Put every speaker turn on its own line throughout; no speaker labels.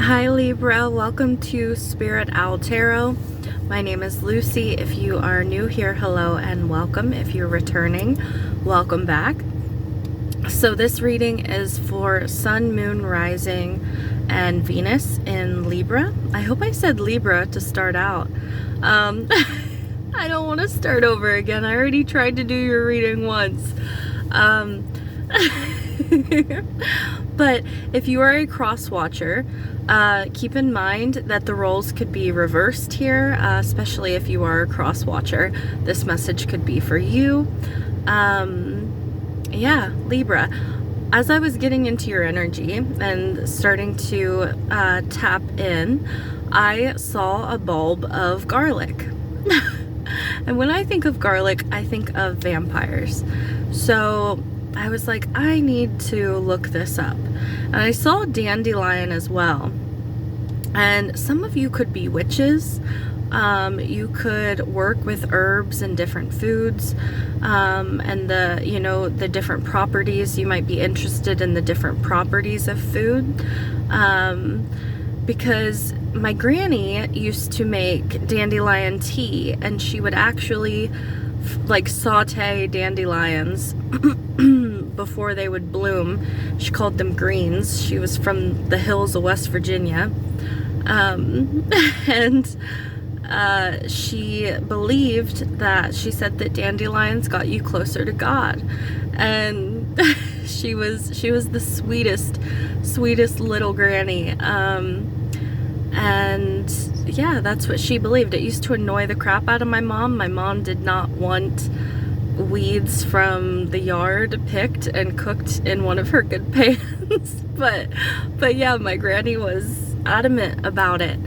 Hi Libra, welcome to Spirit Owl Tarot. My name is Lucy. If you are new here, hello and welcome. If you're returning, welcome back. So this reading is for Sun, Moon, Rising, and Venus in Libra. I hope I said Libra to start out. I don't want to start over again. I already tried to do your reading once. But if you are a cross watcher, keep in mind that the roles could be reversed here, especially if you are a cross watcher. This message could be for you. Yeah, Libra. As I was getting into your energy and starting to tap in, I saw a bulb of garlic. And when I think of garlic, I think of vampires. So I was like, I need to look this up. And I saw dandelion as well. And some of you could be witches. You could work with herbs and different foods, and the different properties. You might be interested in the different properties of food. Because my granny used to make dandelion tea, and she would actually saute dandelions before they would bloom. She called them greens. She was from the hills of West Virginia. And she believed that, she said that dandelions got you closer to God. And she was the sweetest little granny. And yeah, that's what she believed. It used to annoy the crap out of my mom. My mom did not want weeds from the yard picked and cooked in one of her good pans. but yeah, my granny was adamant about it.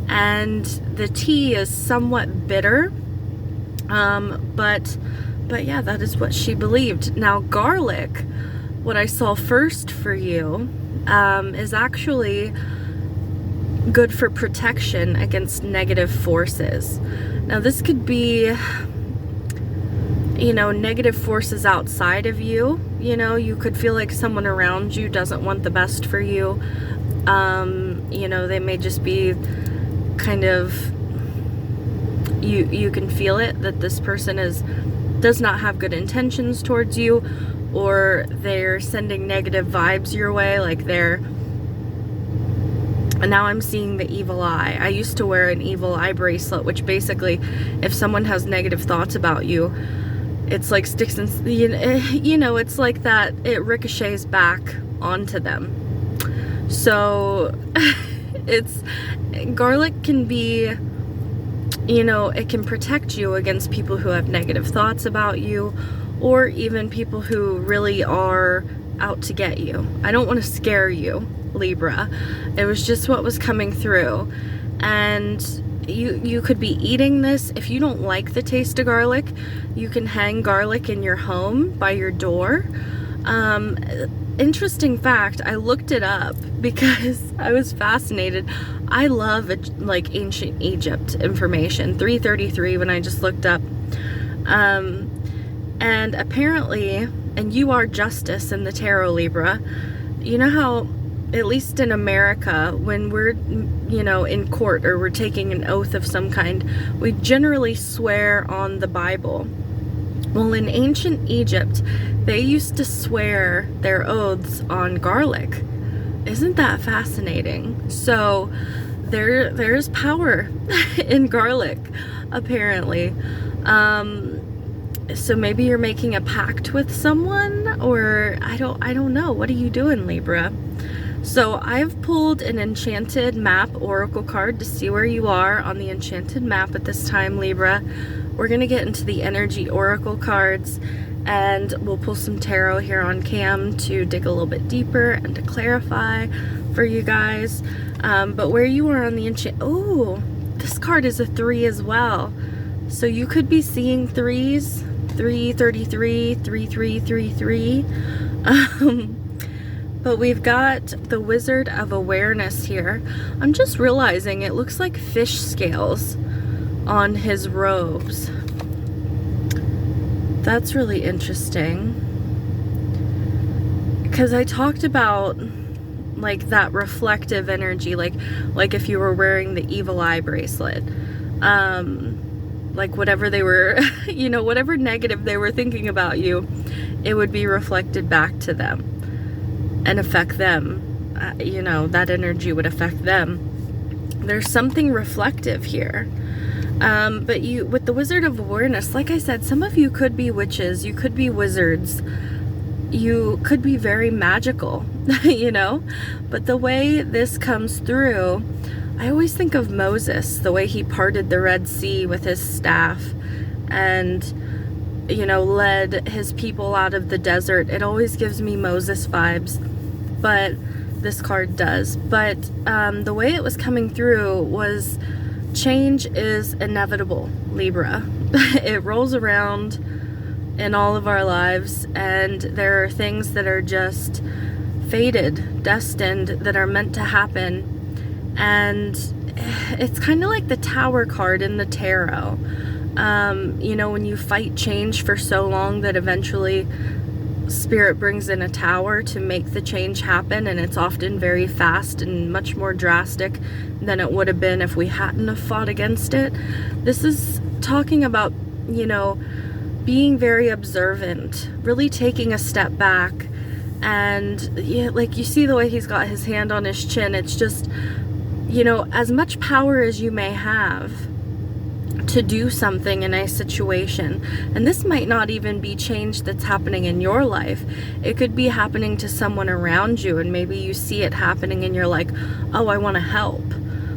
And the tea is somewhat bitter, but yeah, that is what she believed. Now garlic, what I saw first for you, is actually good for protection against negative forces. Now this could be, negative forces outside of you. You could feel like someone around you doesn't want the best for you. They may just be kind of, you can feel it, that this person does not have good intentions towards you, or they're sending negative vibes your way, and now I'm seeing the evil eye. I used to wear an evil eye bracelet, which basically, if someone has negative thoughts about you, it's like sticks and, it's like that, it ricochets back onto them. So garlic can be, it can protect you against people who have negative thoughts about you, or even people who really are out to get you. I don't want to scare you, Libra. It was just what was coming through. And you could be eating this. If you don't like the taste of garlic, you can hang garlic in your home by your door. Interesting fact, I looked it up because I was fascinated. I love ancient Egypt information. 333 when I just looked up. And apparently, and you are justice in the tarot, Libra. You know how, at least in America, when we're, in court or we're taking an oath of some kind, we generally swear on the Bible. Well, in ancient Egypt, they used to swear their oaths on garlic. Isn't that fascinating? So there's power in garlic, apparently. So maybe you're making a pact with someone, or I don't know. What are you doing, Libra? So I've pulled an enchanted map oracle card to see where you are on the enchanted map at this time, Libra. We're going to get into the energy oracle cards, and we'll pull some tarot here on cam to dig a little bit deeper and to clarify for you guys. But where you are on the oh, this card is a 3 as well. So you could be seeing 3s, 333, 3333. But we've got the Wizard of Awareness here. I'm just realizing it looks like fish scales on his robes. That's really interesting, because I talked about like that reflective energy, like if you were wearing the evil eye bracelet, like whatever they were, you know, whatever negative they were thinking about you, it would be reflected back to them and affect them. You know, that energy would affect them. There's something reflective here. But you, with the Wizard of Awareness, like I said, some of you could be witches, you could be wizards, you could be very magical, you know? But the way this comes through, I always think of Moses, the way he parted the Red Sea with his staff and, you know, led his people out of the desert. It always gives me Moses vibes, but this card does. But the way it was coming through was change is inevitable, Libra. It rolls around in all of our lives, and there are things that are just fated, destined, that are meant to happen. And it's kind of like the Tower card in the tarot. You know, when you fight change for so long that eventually Spirit brings in a tower to make the change happen, and it's often very fast and much more drastic than it would have been if we hadn't have fought against it. This is talking about, you know, being very observant, really taking a step back. And yeah, like you see the way he's got his hand on his chin, it's just, you know, as much power as you may have to do something in a situation, and this might not even be change that's happening in your life, it could be happening to someone around you, and maybe you see it happening and you're like, oh, I want to help,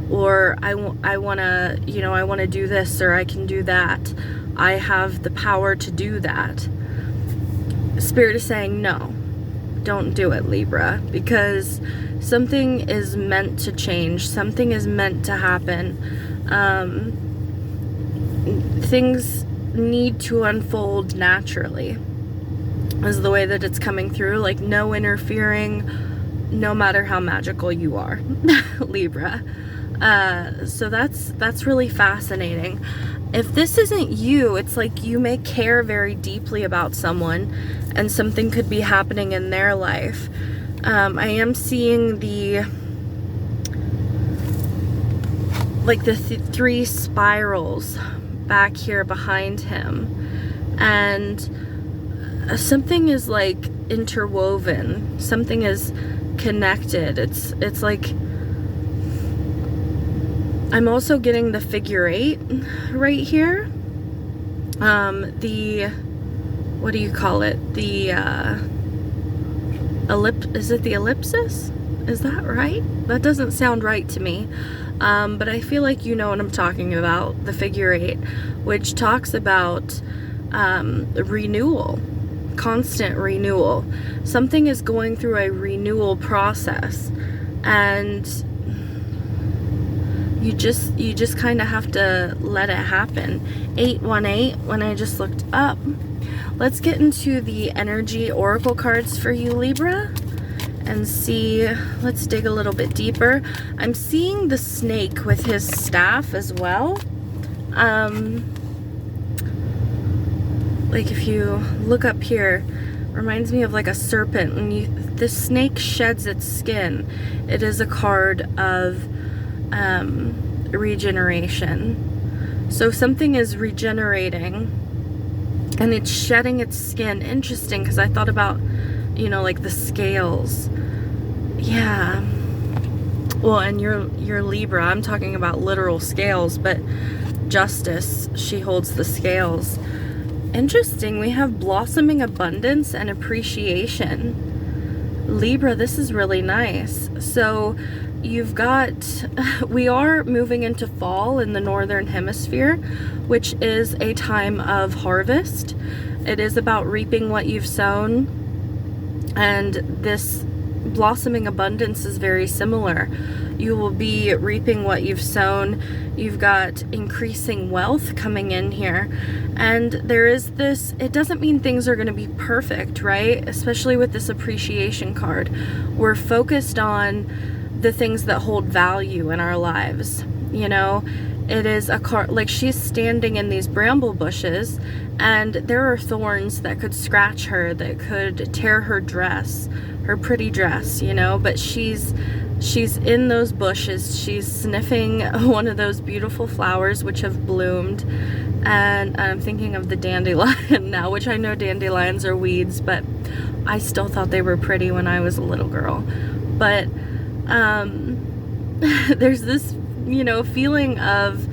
or I want to, you know, I want to do this, or I can do that, I have the power to do that. Spirit is saying no, don't do it, Libra, because something is meant to change, something is meant to happen. Things need to unfold naturally, is the way that it's coming through. Like, no interfering, no matter how magical you are, Libra. So that's really fascinating. If this isn't you, it's like you may care very deeply about someone, and something could be happening in their life. I am seeing the three spirals back here behind him, and something is like interwoven, something is connected. It's like, I'm also getting the figure 8 right here. The, what do you call it, the is it the ellipsis? Is that right? That doesn't sound right to me. But I feel like you know what I'm talking about, the figure 8, which talks about renewal, constant renewal. Something is going through a renewal process, and you just kind of have to let it happen. 818, when I just looked up. Let's get into the energy oracle cards for you, Libra, and see. Let's dig a little bit deeper. I'm seeing the snake with his staff as well. Like, if you look up here, reminds me of like a serpent. When this snake sheds its skin, it is a card of regeneration. So something is regenerating, and it's shedding its skin. Interesting, because I thought about, you know, like the scales. Yeah. Well, and you're Libra. I'm talking about literal scales, but Justice, she holds the scales. Interesting. We have blossoming abundance and appreciation. Libra, this is really nice. So you've got, we are moving into fall in the northern hemisphere, which is a time of harvest. It is about reaping what you've sown, and this blossoming abundance is very similar. You will be reaping what you've sown. You've got increasing wealth coming in here, and there is this, it doesn't mean things are going to be perfect, right? Especially with this appreciation card. We're focused on the things that hold value in our lives, you know, It is a card, like she's standing in these bramble bushes, and there are thorns that could scratch her, that could tear her dress, her pretty dress, you know, but she's in those bushes, she's sniffing one of those beautiful flowers which have bloomed. And I'm thinking of the dandelion now, which I know dandelions are weeds, but I still thought they were pretty when I was a little girl. But there's this, you know, feeling of,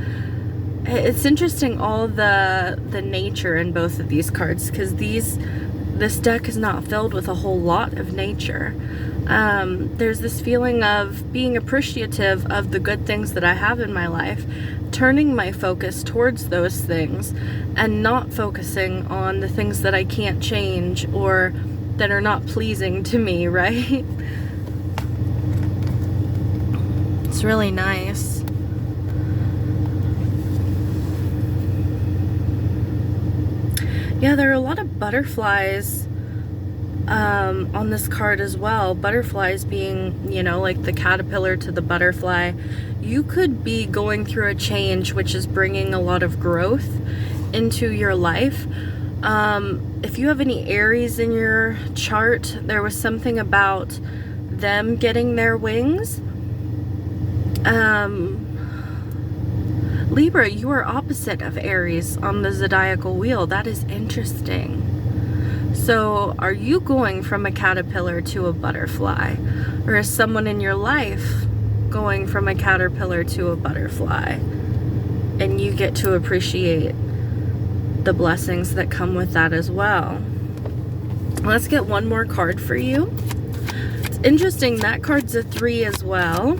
it's interesting, all the nature in both of these cards, because this deck is not filled with a whole lot of nature. There's this feeling of being appreciative of the good things that I have in my life, turning my focus towards those things and not focusing on the things that I can't change or that are not pleasing to me, right? It's really nice. Yeah, there are a lot of butterflies on this card as well. Butterflies being, you know, like the caterpillar to the butterfly. You could be going through a change which is bringing a lot of growth into your life. If you have any Aries in your chart, there was something about them getting their wings. Libra, you are opposite of Aries on the zodiacal wheel. That is interesting. So are you going from a caterpillar to a butterfly? Or is someone in your life going from a caterpillar to a butterfly? And you get to appreciate the blessings that come with that as well. Let's get one more card for you. It's interesting, that card's a 3 as well.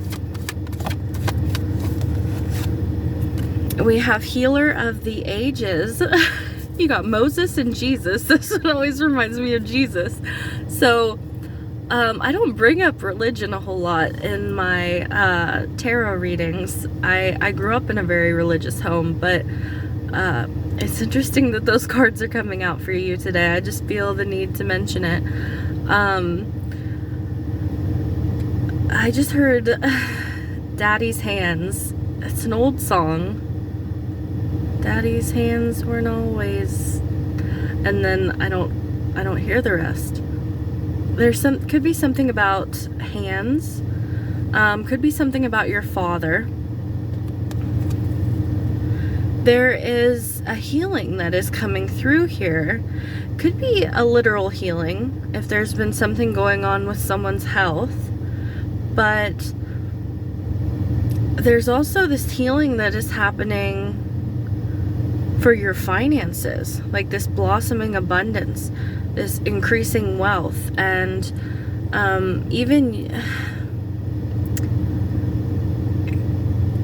We have Healer of the Ages. You got Moses and Jesus. This one always reminds me of Jesus. So I don't bring up religion a whole lot in my tarot readings. I grew up in a very religious home, but it's interesting that those cards are coming out for you today. I just feel the need to mention it. I just heard Daddy's Hands. It's an old song. Daddy's hands weren't always, and then I don't hear the rest. Could be something about hands, could be something about your father. There is a healing that is coming through here. Could be a literal healing if there's been something going on with someone's health, but there's also this healing that is happening for your finances, like this blossoming abundance, this increasing wealth, and even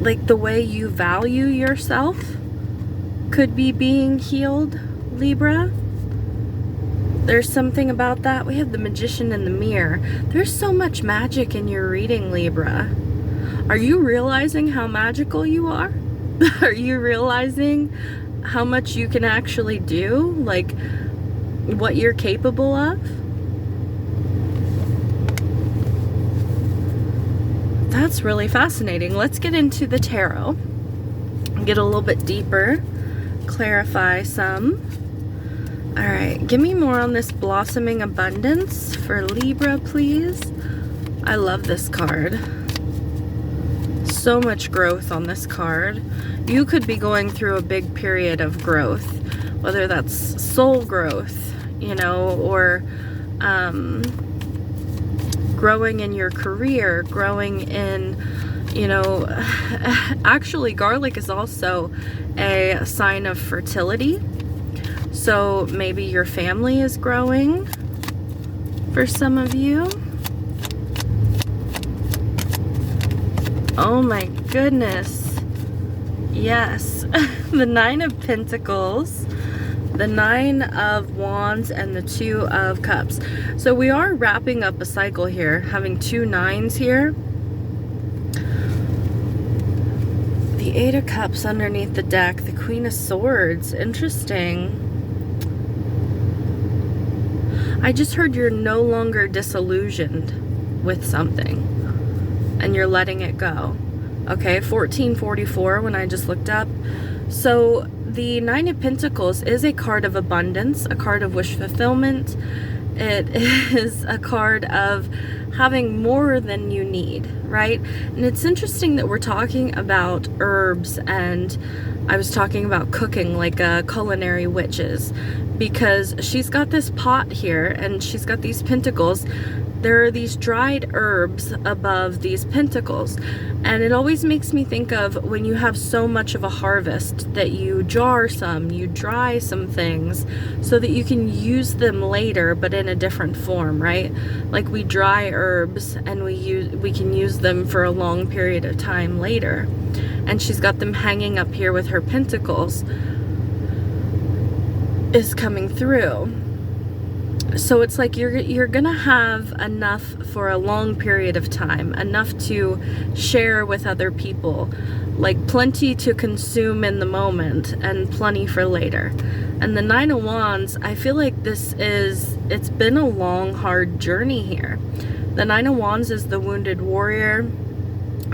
like the way you value yourself could be being healed, Libra. There's something about that. We have the Magician in the Mirror. There's so much magic in your reading, Libra. Are you realizing how magical you are? Are you realizing how much you can actually do, like what you're capable of? That's really fascinating. Let's get into the tarot, get a little bit deeper, clarify some. All right, give me more on this blossoming abundance for Libra, please. I love this card. So much growth on this card. You could be going through a big period of growth, whether that's soul growth, you know, or growing in your career, growing in, you know, actually garlic is also a sign of fertility. So maybe your family is growing for some of you. Oh my goodness. Yes. The 9 of Pentacles, the 9 of Wands, and the 2 of Cups. So we are wrapping up a cycle here, having 2 9s here. The 8 of Cups underneath the deck, the Queen of Swords. Interesting. I just heard you're no longer disillusioned with something and you're letting it go. Okay, 1444 when I just looked up. So the Nine of Pentacles is a card of abundance, a card of wish fulfillment. It is a card of having more than you need, right? And it's interesting that we're talking about herbs, and I was talking about cooking like culinary witches, because she's got this pot here and she's got these pentacles. There are these dried herbs above these pentacles, and it always makes me think of when you have so much of a harvest that you jar some, you dry some things so that you can use them later, but in a different form, right? Like we dry herbs and we can use them for a long period of time later. And she's got them hanging up here with her pentacles is coming through. So it's like you're gonna have enough for a long period of time, enough to share with other people, like plenty to consume in the moment and plenty for later. And the Nine of Wands, I feel like it's been a long, hard journey here. The Nine of Wands is the wounded warrior.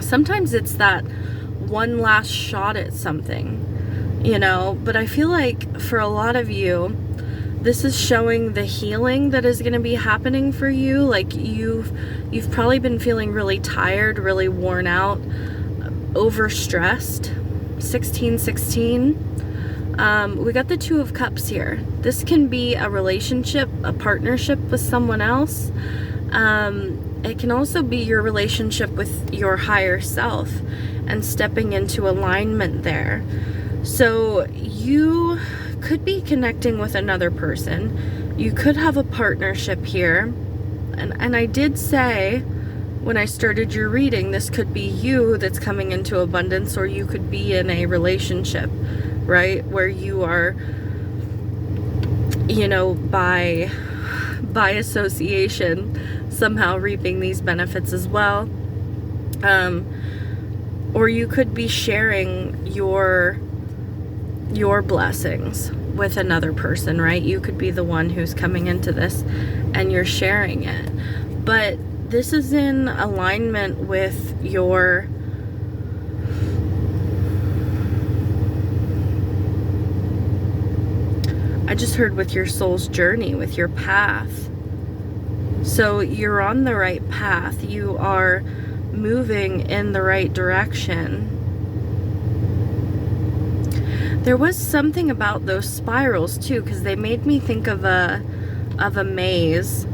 Sometimes it's that one last shot at something, you know, but I feel like for a lot of you, this is showing the healing that is going to be happening for you. Like you've probably been feeling really tired, really worn out, overstressed. 1616. We got the Two of Cups here. This can be a relationship, a partnership with someone else. It can also be your relationship with your higher self and stepping into alignment there. So you could be connecting with another person. You could have a partnership here. And I did say when I started your reading, this could be you that's coming into abundance, or you could be in a relationship, right? Where you are, you know, by association, somehow reaping these benefits as well. Or you could be sharing your blessings with another person, right? You could be the one who's coming into this and you're sharing it. But this is in alignment with your I just heard with your soul's journey, with your path. So you're on the right path. You are moving in the right direction. There was something about those spirals too, because they made me think of a maze,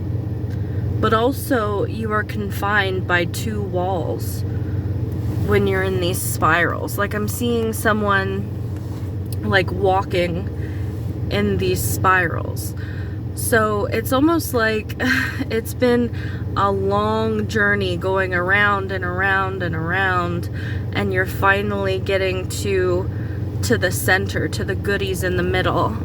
but also you are confined by two walls when you're in these spirals. Like I'm seeing someone like walking in these spirals. So it's almost like it's been a long journey going around and around and around, and you're finally getting to the center, to the goodies in the middle.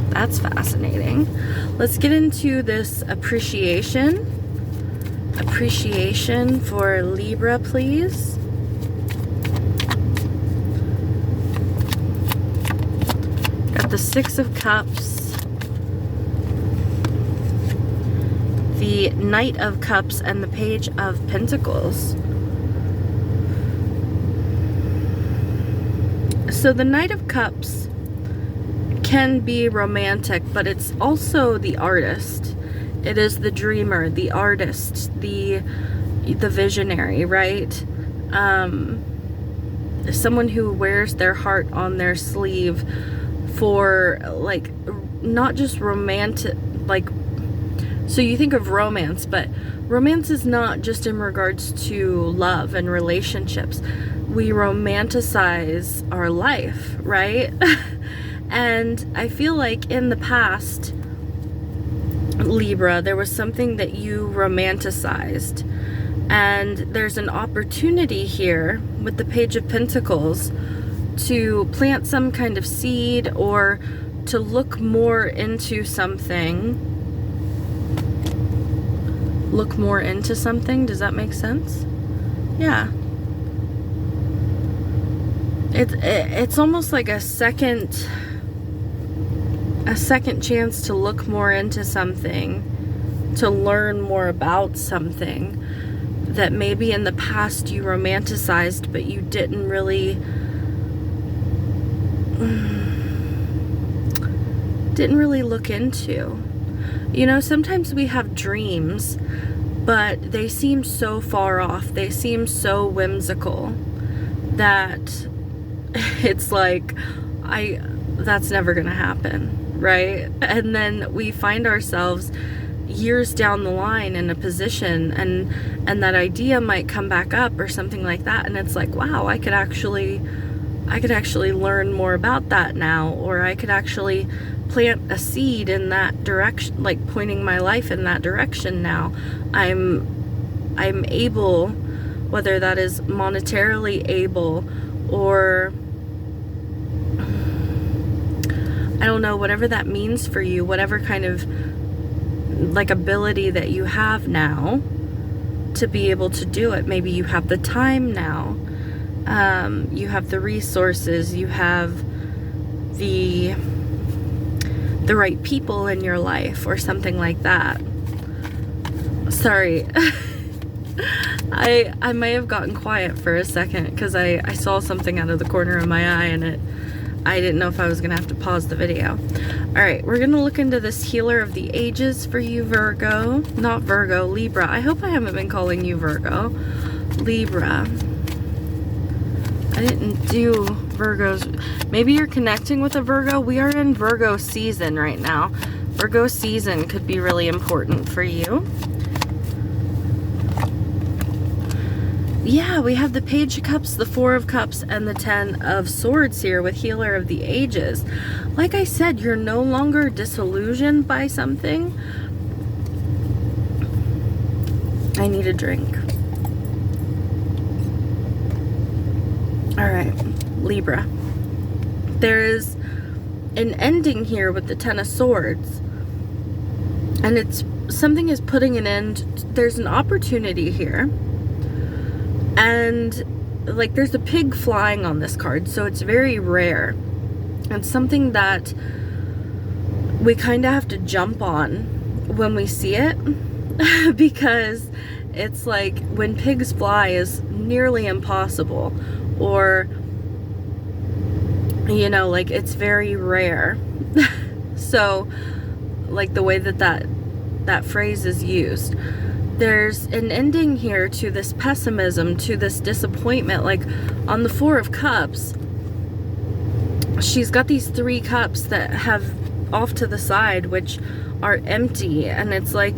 That's fascinating. Let's get into this appreciation. Appreciation for Libra, please. Got the Six of Cups, the Knight of Cups, and the Page of Pentacles. So the Knight of Cups can be romantic, but it's also the artist. It is the dreamer, the artist, the visionary, right? Someone who wears their heart on their sleeve for, like, not just romantic, like, so you think of romance, but romance is not just in regards to love and relationships. We romanticize our life, right? And I feel like in the past, Libra, there was something that you romanticized. And there's an opportunity here with the Page of Pentacles to plant some kind of seed, or to look more into something. Look more into something. Does that make sense? Yeah. It's almost like a second chance to look more into something, to learn more about something. that maybe in the past you romanticized, but you didn't really look into. You know, sometimes we have dreams, but they seem so far off, they seem so whimsical that it's like, that's never gonna happen, right? And then we find ourselves years down the line in a position, and that idea might come back up or something like that, and it's like, wow, I could actually learn more about that now, or I could actually plant a seed in that direction, like pointing my life in that direction now. I'm able, whether that is monetarily able, or I don't know, whatever that means for you, whatever kind of like ability that you have now to be able to do it. Maybe you have the time now, you have the resources, you have the right people in your life, or something like that. Sorry. I may have gotten quiet for a second because I saw something out of the corner of my eye, and I didn't know if I was gonna have to pause the video. Alright, we're gonna look into this healer of the ages for you, Virgo. Not Virgo, Libra. I hope I haven't been calling you Virgo. Libra. I didn't do Virgos. Maybe you're connecting with a Virgo. We are in Virgo season right now. Virgo season could be really important for you. Yeah, we have the Page of Cups, the Four of Cups, and the Ten of Swords here with Healer of the Ages. Like I said, you're no longer disillusioned by something. I need a drink. Alright, Libra. There is an ending here with the Ten of Swords. And it's something is putting an end. There's an opportunity here. And like there's a pig flying on this card, so it's very rare. It's something that we kind of have to jump on when we see it because it's like when pigs fly is nearly impossible, or you know, like it's very rare. So like the way that phrase is used, there's an ending here to this pessimism, to this disappointment. Like on the Four of Cups, she's got these 3 cups that have off to the side, which are empty, and it's like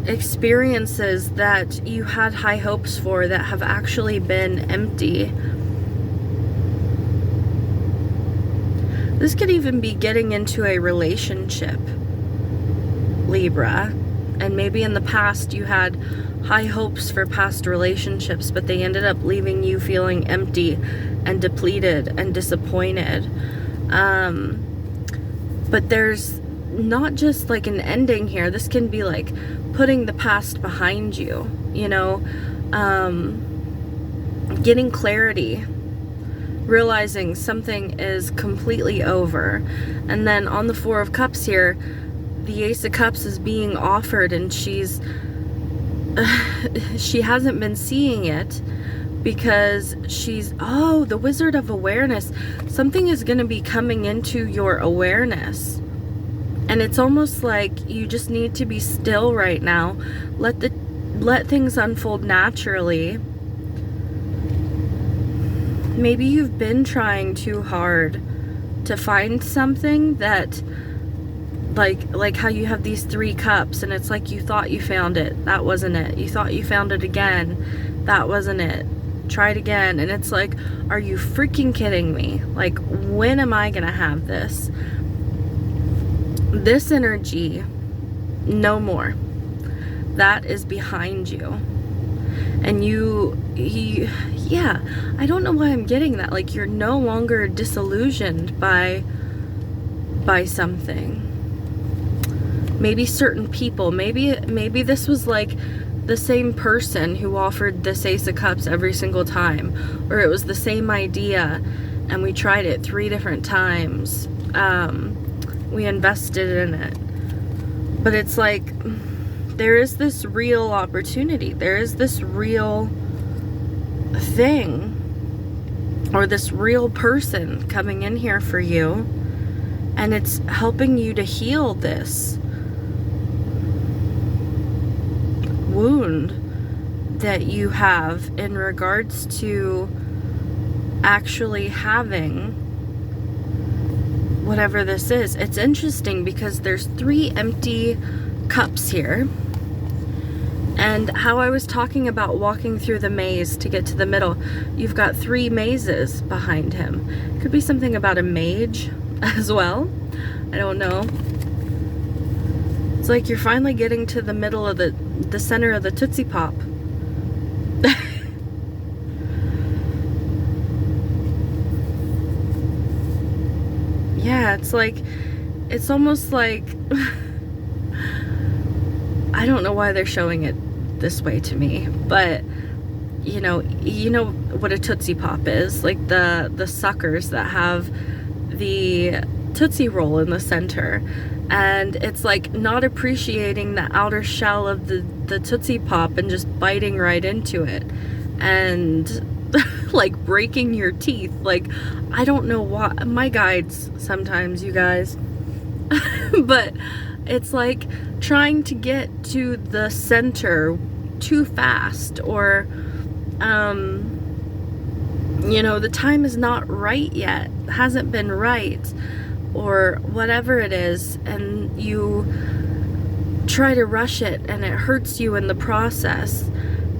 experiences that you had high hopes for that have actually been empty. This could even be getting into a relationship, Libra. And maybe in the past you had high hopes for past relationships, but they ended up leaving you feeling empty and depleted and disappointed. But there's not just like an ending here. This can be like putting the past behind you, you know, getting clarity, realizing something is completely over. And then on the Four of Cups here, the Ace of Cups is being offered, and she hasn't been seeing it because she's, the Wizard of Awareness. Something is going to be coming into your awareness, and it's almost like you just need to be still right now. Let things unfold naturally. Maybe you've been trying too hard to find something that, like how you have these 3 cups, and it's like you thought you found it, that wasn't it. You thought you found it again, that wasn't it. Try it again, and it's like, are you freaking kidding me? Like, when am I gonna have this? This energy, no more. That is behind you. And yeah, I don't know why I'm getting that. Like, you're no longer disillusioned by something. Maybe certain people, maybe this was like the same person who offered this Ace of Cups every single time, or it was the same idea and we tried it 3 different times. We invested in it, but it's like there is this real opportunity. There is this real thing, or this real person coming in here for you, and it's helping you to heal this wound that you have in regards to actually having whatever this is. It's interesting because there's 3 empty cups here, and how I was talking about walking through the maze to get to the middle, you've got 3 mazes behind him. Could be something about a mage as well. I don't know. It's like you're finally getting to the middle of the center of the Tootsie Pop. Yeah, it's like, it's almost like, I don't know why they're showing it this way to me, but you know what a Tootsie Pop is, like the suckers that have the Tootsie Roll in the center, and it's like not appreciating the outer shell of the Tootsie Pop and just biting right into it and like breaking your teeth. Like, I don't know why, my guides sometimes, you guys, but it's like trying to get to the center too fast, or you know, the time is not right yet, hasn't been right, or whatever it is, and you try to rush it and it hurts you in the process.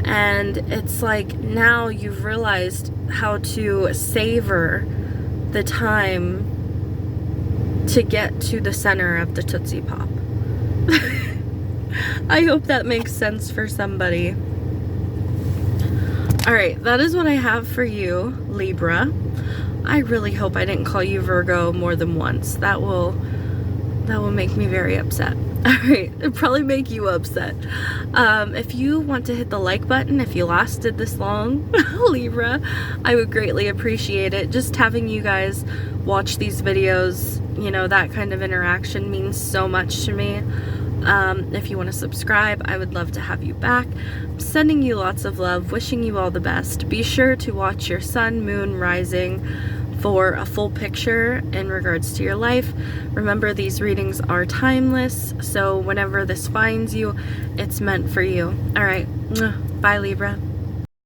And it's like, now you've realized how to savor the time to get to the center of the Tootsie Pop. I hope that makes sense for somebody. Alright, that is what I have for you, Libra. I really hope I didn't call you Virgo more than once. That will make me very upset. Alright, it'll probably make you upset. If you want to hit the like button, if you lasted this long, Libra, I would greatly appreciate it. Just having you guys watch these videos, you know, that kind of interaction means so much to me. If you want to subscribe, I would love to have you back. I'm sending you lots of love, wishing you all the best. Be sure to watch your sun, moon, rising for a full picture in regards to your life. Remember, these readings are timeless, so whenever this finds you, it's meant for you. All right, bye, Libra.